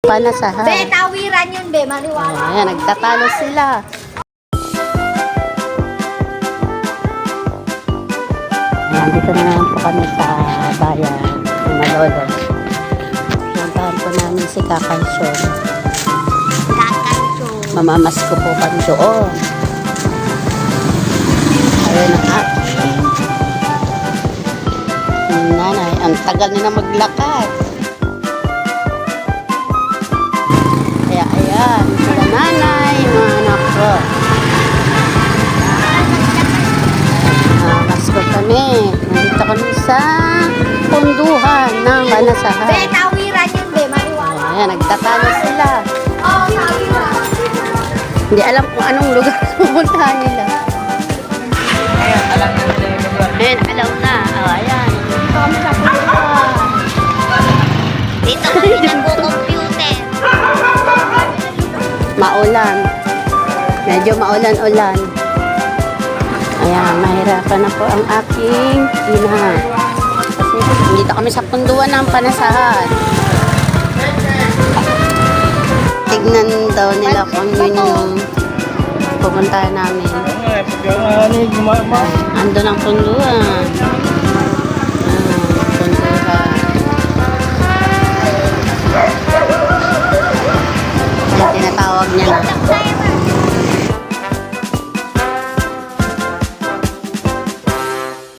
panasahan. Be, tawiran yun, be. Maliwala. Ayan, nagtatalo sila. Nandito na naman po kami sa bayan ng Malolo. Nantahan po namin si Kakansyon. Kakancho. Mamamas ko po kami doon. Ayun ang aking nanay. Ang tagal nila maglakad. Kaya ayan, sila nanay, mga anak ko. Mamamas ko kami. Nandito kami sa punduhan ng Be, panasahan. tawiran yun, be. Maliwala. Ayan, nagtatalo sila. Oh, tawiran. Hindi alam kung anong lugar pupuntahan nila. Ayan, alam na nila yung lugar. Ayan, alam na. Oh, ayan. Dito kami sa punduhan. Dito kami nagko-computer. Maulan. Medyo maulan-ulan. Ayan, mahirapan na po ang aking ina. Kasi dito kami sa punduan ng panasahan. Tignan daw nila kung yun yung pupuntahan namin. Oo nga, pag yung ano, gumama. Ando ng punduan.